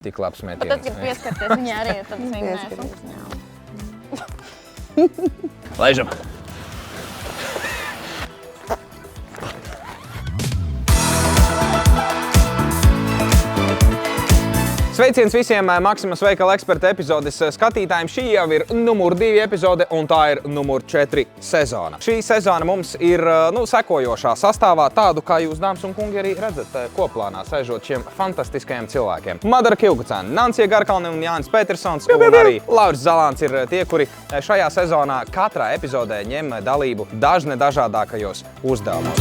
Tik labs metiens. Tad, kad pieskarties viņai arī, tad es mēģināšu. Laižam. Sveiciens visiem Maximas veikala eksperta epizodes skatītājiem. Šī jau ir numur 2 epizode un tā ir numur 4 sezona. Šī sezona mums ir sekojošā sastāvā tādu, kā jūs, dāmas un kungi, arī redzat koplānā sēžot šiem fantastiskajiem cilvēkiem. Madara Kilgucēna, Nancija Garkalne un Jānis Petersons un arī Lauris Zalāns ir tie, kuri šajā sezonā katrā epizodē ņem dalību dažādākajos uzdevumos.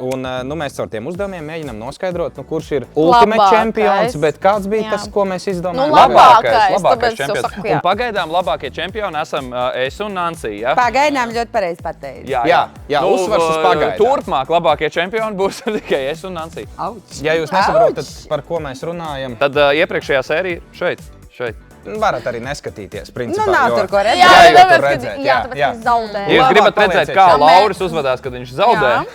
Un mēs caur tiem uzdevumiem mēģinām noskaidrot, kurš ir Ultimate čempions, bet kāds bija tas, ko mēs izdomājām? Labākais čempions. Un pagaidām labākie čempioni esam es un Nancija, ja? Pagaidām ļoti pareizi pateici. Jā, uzsvars uz pagaidām. Turpmāk labākie čempioni būs tikai es un Nancija. Ja jūs nesaprotat, par ko mēs runājam, tad iepriekšējā sērija šeit. Varat arī neskatīties, principā. Nav tur ko redzēt. Jā, tāpēc, ka zaudē. Ja jūs gribat redzēt, kā Lauris uzvedās, kad viņš zaudē.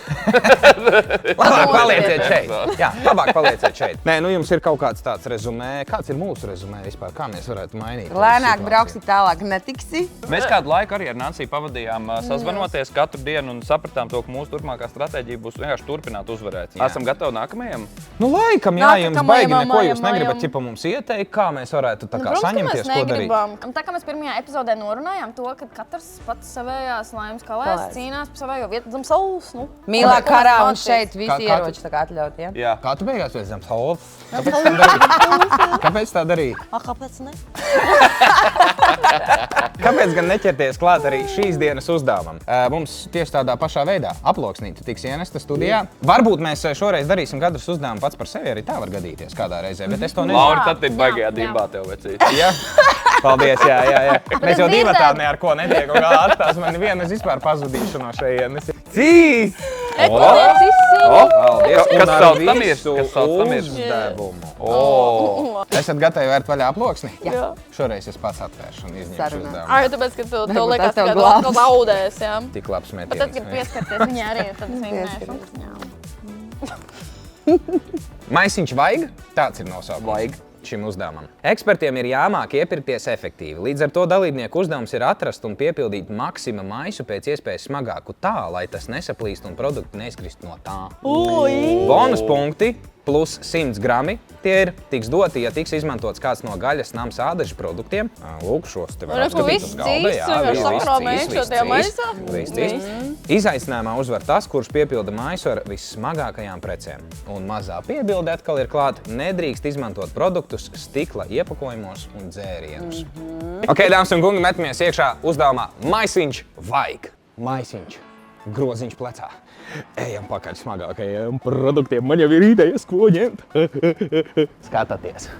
Labāk palieciet šeit. Jā, labāk palieciet šeit. Nē, jums ir kaut kāds tāds rezumē. Kāds ir mūsu rezumē vispār? Kā mēs varētu mainīt? Lēnāk brauksi, tālāk netiksi. Mēs kādu laiku arī ar Nanciju pavadījām sazvanoties katru dienu un sapratām to, ka mūsu turpmākā stratēģija būs vienkārši turpināt uzvarēt. Esam gatavi nākamajam? Laikam, jā, jums baigi neko jūs negribat ķipa mums ieteikt, kā mēs varētu tā kā saņemties, ko darīt. Tā kā mēs pirmajā epizodē norunājām to, ka katrs pats savējās laimes kalēs cīnās par savējo vietu zem saules. Mīlā karā un šeit visi ieroči tā kā atļaut, ja? Jā. Kā tu beigās pēc zem saules? Kāpēc tā darīji? Kāpēc ne? Kāpēc gan neķerties klāt arī šīs dienas uzdevumam? Mums tieši tādā pašā veidā aploksnīta tiks ienesta studijā. Varbūt mēs šoreiz darīsim katrs uzdevumu pats par sevi, arī tā var gadīties kādā reizē, bet es to nezinu. Lauri, tad ir baigajā dimbā tev vecīt. Jā, paldies, jā. Mēs jau divatā ne ar ko netiek, un kā atstās mani vienu, es vispār pazudīšu no šejienes. Cīs! Kas sauc tam ir? Uzdevumu. Esat gatavi vērt vaļā aploksni? Jā. Šoreiz es pats atvēršu un izņemšu uzdevumu. Tāpēc, ka tev liekas, ka tu zaudēs, jā. Tik labs metiens. Bet tad, kad pieskarties viņai arī, tad es mēģināšu. Maisiņš vajag? Tāds ir nosaukums šim uzdevumam. Ekspertiem ir jāmāk iepirkties efektīvi. Līdz ar to dalībnieku uzdevums ir atrast un piepildīt Maxima maisu pēc iespējas smagāku tā, lai tas nesaplīst un produkti neizkrist no tā. Bonus punkti plus 100 grami. Tie tiks doti, ja tiks izmantots kāds no gaļas nams ādažu produktiem. Lūk, šos te var apskatīt uz galda. Viss. Izaicinājumā uzvar tas, kurš piepilda maisu ar vissmagākajām precēm. Un mazā piebilde atkal ir klāt, nedrīkst izmantot produktus stikla iepakojumos un dzērienus. Ok, dāmas un kungi, metamies iekšā uzdevumā maisiņš vajag. Maisiņš. Groziņš plecā. Ejam pakaļ smagākajiem produktiem. Man jau ir idejas, ko ņemt. Skatāties.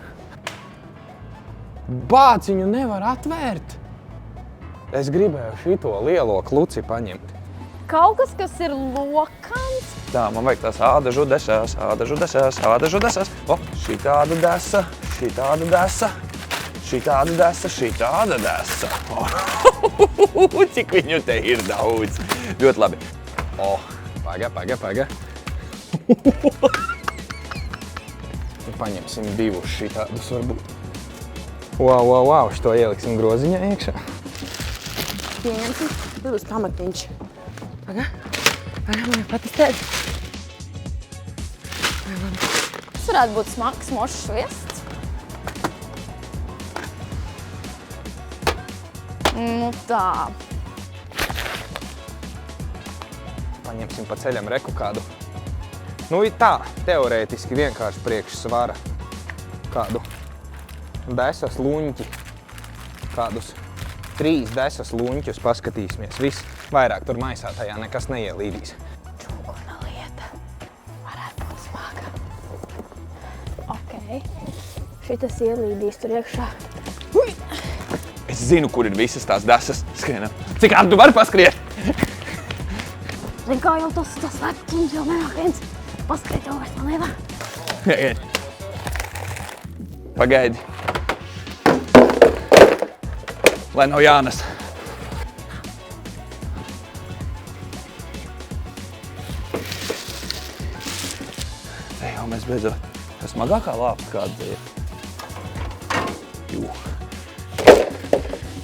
Bāciņu nevar atvērt. Es gribēju šito lielo kluci paņemt. Kaut kas ir lokans. Tā, man vajag tās ādažu desās. O, šitāda desa, šitāda desa. Cik viņu te ir daudz. Ļoti labi. Paga. Paņemsim divus šitādus varbūt. Wow, šito ieliksim groziņā iekšā. Pieņemsim divus pamatiņš. Paga, man patestēt. Tas varētu būt smags mošs viests. Tā. Paņemsim pa ceļam reku kādu. Tā, teorētiski vienkārši priekšsvara. Kādu desas luņķi. Kādus 3 desas luņķus paskatīsimies. Viss vairāk tur maisā tajā nekas neielīdīs. Čuguna lieta. Varētu būt smaga. Ok. Šitas ielīdīs tur iekšā. Es zinu, kur ir visas tās desas. Skrienam. Cik ātri tu vari paskriet? Zin kā jau tas vecums jau nenāk viens. Paskriet jau vairs man nevar. Pagaidi. Lai nav jānes. Jau mēs beidzot. Tas smagākā lāpta kāda ir. Jū.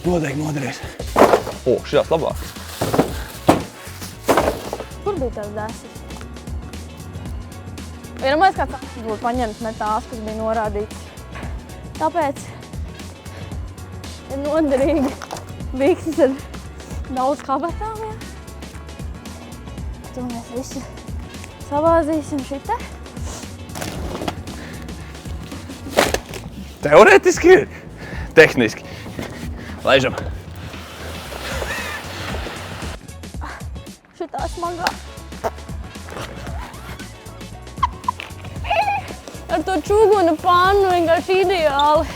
Noteikti noderēs. Šitās labāk. Kur bija tās desas? Vienamais kāds būtu paņemt ne tās, kas bija norādīts. Tāpēc ir noderīgi bikses ar daudz kabatām, jā. To mēs visi savāzīsim šitā. Teorētiski ir. Tehniski. Laižam. Šitā smagā. Ar to čuguna pannu vienkārši ideāli.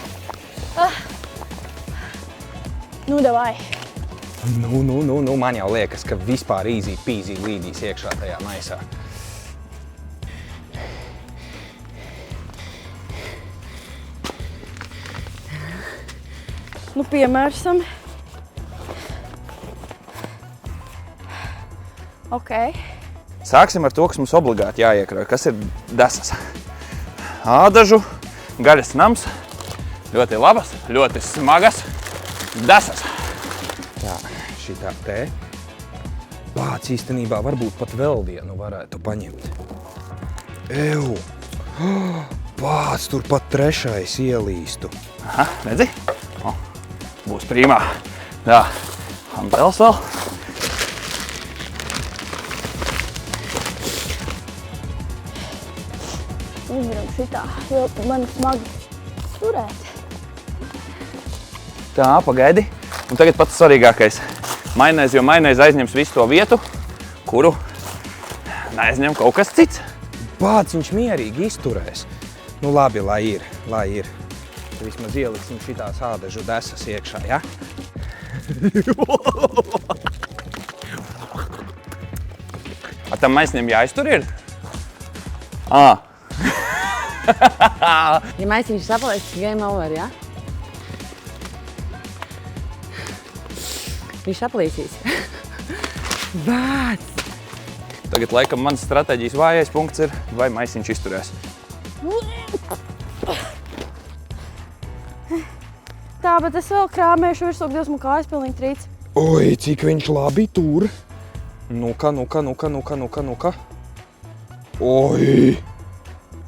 Nu, davai. Nu, man jau liekas, ka vispār easy peasy līdīs iekšā tajā maisā. Nu, piemērsam. Ok. Sāksim ar to, kas mums obligāti jāiekrauj. Kas ir desas? Ādažu, gaļas nams, ļoti labas, ļoti smagas desas. Tā, šitā te. Pāc, īstenībā varbūt pat vēl vienu varētu paņemt. Ew! Pāc, tur pat trešais ielīstu. Aha, redzi? Būs prīmā. Tā, hantels vēl. Uzvaram šitā, jo man smagi turēt. Tā, pagaidi. Un tagad pats svarīgākais. Maineiz, jo maineiz aizņems visu to vietu, kuru neaizņem kaut kas cits. Pāc, viņš mierīgi izturēs. Nu labi, lai ir. Vismaz ieliksim šitās ādažu desas iekšā, ja? A tam maisnim jāiztur ir? Ja maisiņš sapaliks, game over, ja? Viņš saplīsīs. Vāc! Tagad laikam mans stratēģijas vājais punkts ir, vai maisiņš izturēs. Tā, bet es vēl krāmēšu virsū, Dievs, man kājas pilnīgi trīc. Oi, cik viņš labi tur. Nuka. Oi!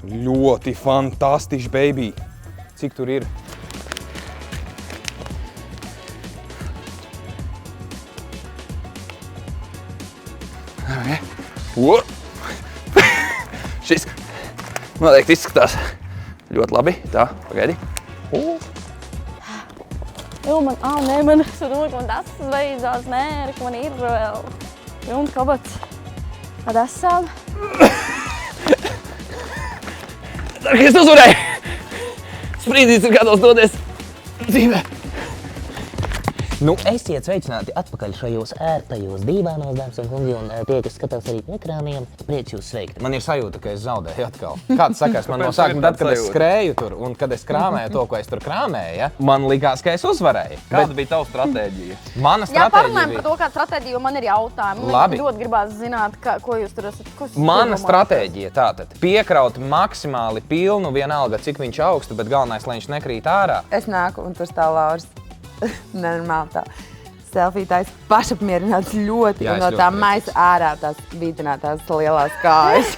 Ļoti fantastiski, baby. Cik tur ir? Šis noteikti izskatās ļoti labi. Tā, pagaidi. Jo, man tas beidzās, nē, ka man ir vēl pilns kabats ar desām. Dargies, uzvarēji! Sprīdīts ir gatavs doties dzīvē. Nu, esiet sveicināti atpakaļ šajos ērtajos dīvānos, dāmas un kungi, un tie, kas skatās arī pie ekrāniem, prieks jūs sveikt. Man ir sajūta, ka es zaudēju atkal. Kāds sakās man no sākuma, tad, kad es skrēju tur un kad es krāmēju to, ko es tur krāmēju, ja? Man likās, ka es uzvarēju. Kāda bija tava stratēģija? Mana Jā, stratēģija parunājam par bija... to, kāda stratēģija, jo man ir jautājumi. Labi. Man ļoti gribās zināt, ko jūs tur esat. Mana stratēģija tātad piekraut maksimāli pilnu, vienalga, cik viņš augstu, bet galvenais, lai viņš nekrīt ārā. Es nāku un tur stāv Lauris. Nenormāli tā. Selfītājs pašapmierināts ļoti, Jā, un no es tā ļoti maisa ārā tās vītinātās lielās kājas.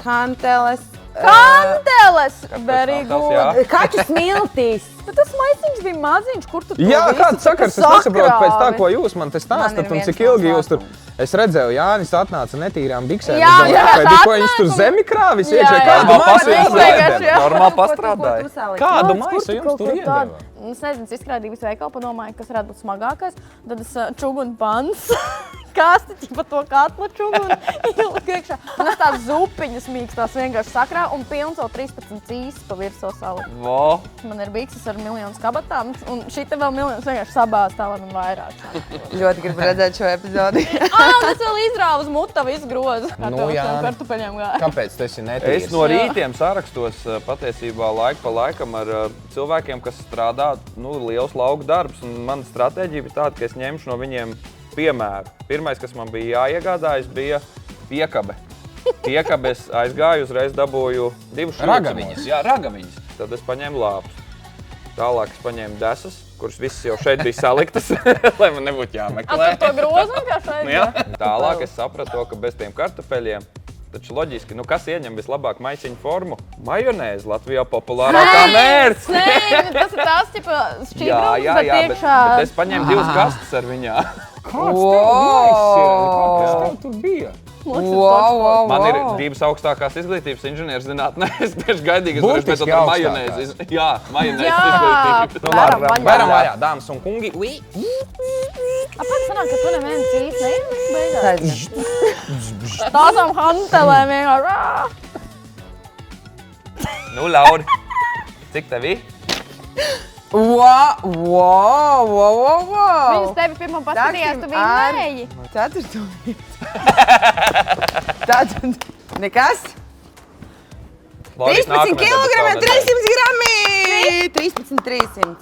Hanteles. Kanteles! Very Kanteles, good. jā. Kaķu smiltīs. Bet tas maisiņš bija maziņš, kur tu to Jā, visu kāds sakars, es nesaprotu pēc tā, ko jūs man te Man stāstat ir un viens cik ilgi jūs tur... noslēpums. Es redzēju, Jānis atnāca netīrām biksēm. Jā, Es domāju, jā, kāpēc, ko viņš atnāk tur un- zemi krāvis Jā, iekšā? jā. Kādu Normāli maisu jums pastrādāja. iedeva? Jā. Normāli pastrādāja. Kādu Kur maisu tu jums kaut tur ko iedeva? tādu? Es nezinu, es izkrādīju visu veikalu, padomāju, kas varētu būt smagākais. Tad es čugunu pants, kāsti pa to katlu čugunu ieliku iekšā. Un es tās zupiņas mīkstās vienkārši sakrā un pilns vēl 13 cīsas pa virsū saliku. Vo. Man ir bikses ar miljonus kabatām un šita vēl miljonus vienkārši sabāz tā, lai man vairāk. Ļoti gribu redzēt šo epizodi. Un es vēl izrāvu uz muta visu grozu. Nu, Jāni. Kartupeļiem gāju. Kāpēc tu esi netīrs? Es no rītiem sarakstos patiesībā laiku pa laikam ar cilvēkiem, kas strādā liels lauku darbs. Un mana stratēģija bija tāda, ka es ņemšu no viņiem piemēru. Pirmais, kas man bija jāiegādājas, bija piekabe. Tiekab es aizgāju, uzreiz dabūju 2 šūciņus. Ragaviņas. Jā, ragaviņas. Tad es paņēmu lāpus. Tālāk es paņēmu desas, kuras visas jau šeit bija saliktas, lai man nebūtu jāmeklē. Tu to grozu vienkārši aizgāji? Jā. Tālāk es sapratu to, ka bez tiem kartupeļiem, taču loģiski, kas ieņem vislabāk maisiņu formu? Majonēzi Latvijā populārākā mērce. Nē, tas ir tās, tipa, šķībrums, bet es paņēmu 2 kastes ar viņā. Kāds tev tur bija? Man ir 2 augstākās izglītības inženierzinātnē. Es tieši gaidīju, ka es varēšu ar majonēzi. Jā, majonēzi izglītību. Varam vaļā, dāmas un kungi. Apēc sanāk, ka tu neviens īsti neievies beigās. Tādām hantelēm vienkārši. Nu, Lauri, cik tev ir? Viņas tevi pirmā paskatījās, tu vinēji. 4. Tātad nekas. 13 kg, 300 grami! 13,300.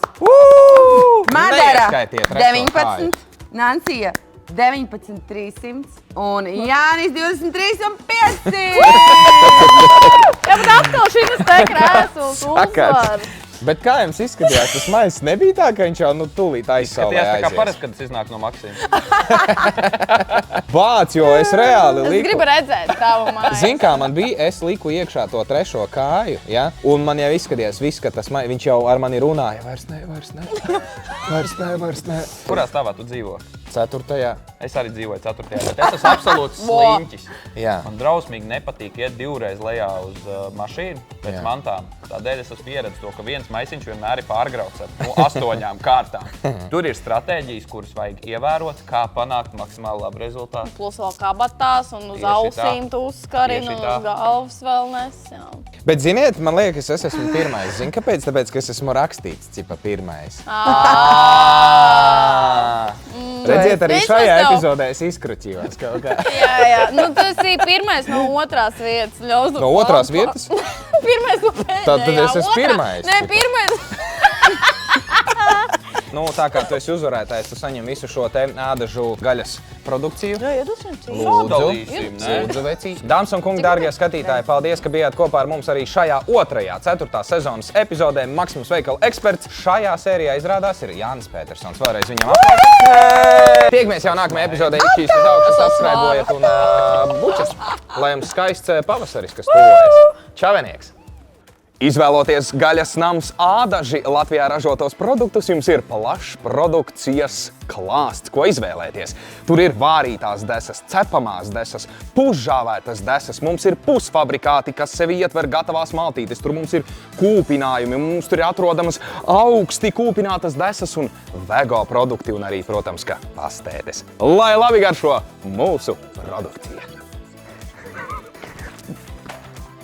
Madara Neieskaitiet trešo 19, Nancija 19,300 un Jānis 23,500. Jā, bet atkal šīs te krēsls uzvar. Bet kā jums izskatījās, tas maisis nebija tā, ka viņš jau tūlīt aizsaulē Skatījās tā kā aizies? parasti, kad es iznāku no Maksīma. Vāc, jo es reāli Es liku. gribu redzēt tavu māju. Zin kā man bija, es liku iekšā to trešo kāju, ja? Un man jau izskatījās viss, ka tas viņš jau ar mani runāja. Vairs ne. Kurā stāvā tu dzīvo? 4. Es arī dzīvoju 4. Bet es esmu absolūts sliņķis. Jā. Man drausmīgi nepatīk iet 2 reizes lejā uz mašīnu pēc Jā. mantām. Tādēļ es esmu pieredzējis to, ka viens maisiņš vienmēr ir pārgrauts ar 8 kārtām. Tur ir stratēģijas, kuras vajag ievērot, kā panākt maksimāli labu rezultātu. Plus vēl kabatās un uz Tieši tā. ausīm tu uzskarini Tieši un tā. uz galvas vēl nes. Jā. Bet ziniet, man liekas, es esmu pirmais. Zini, kāpēc? Tāpēc, ka es esmu rakstīts, cipa pirmais. Redziet, arī Viņš šajā mums tev- epizodē es izkruķījos kaut kā. Jā. Nu, tas ir pirmais no otrās vietas. No otrās vietas? Pirmais no pēdējā. Tad es esmu Otrā- pirmais. Nē, pirmais. Nu, tā kā tu esi uzvarētājs, tu saņem visu šo te ādažu gaļas produkciju. Jā, iedosim. Nodalīsim, ne? Lūdzu, vecī. Dāmas un kungi, dārgie skatītāji, paldies, ka bijāt kopā ar mums arī šajā 2., 4. sezonas epizodē Maksimas veikala eksperts. Šajā sērijā izrādās ir Jānis Pētersons. Vēlreiz viņam aplausi. Tiekamies jau nākamajā epizodē. Šīs uz augšas subscribējiet un bučas. Lai jums skaists pavasaris, kas tuvojas. Čavenieks! Izvēloties gaļas nams ādaži Latvijā ražotos produktus, jums ir plašs produkcijas klāsts, ko izvēlēties. Tur ir vārītās desas, cepamās desas, pusžāvētas desas, mums ir pusfabrikāti, kas sevi ietver gatavās maltītes, tur mums ir kūpinājumi, mums tur ir atrodamas augsti kūpinātas desas un vego produkti un arī, protams, ka pastētes. Lai labi garšo mūsu produkcija!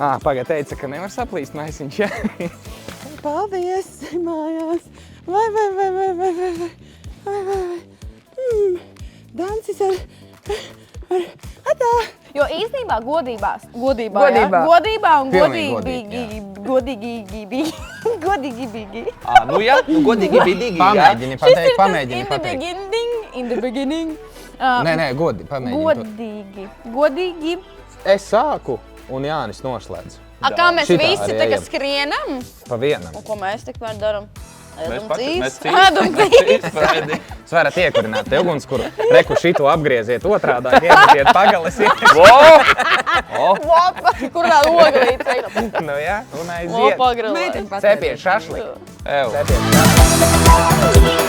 Pagad teica, ka nevar saplīst maisiņš, ja? Paldies, mājās. Vai. Dancis ar atā. Jo īstenībā godībā un godīgi bīgi. Nu jā, godīgi bidīgi, jā. Pamēģini pateikt. In the beginning. Nē, Godīgi. Es sāku un Jānis noslēdz. Kā mēs Šitā visi arī tagad ejam. skrienam? Pa vienam. Un ko mēs tikmēr daram? Mēs Ēdam cīs. Jūs varat iekurināt te ugunskura. Reku šito apgrieziet otrādāk, iemetiet pagalis. Kur tā oglīte? Nu jā, un aiziet. Pagrilē. Cepiet šašliku. Cepiet šašliku.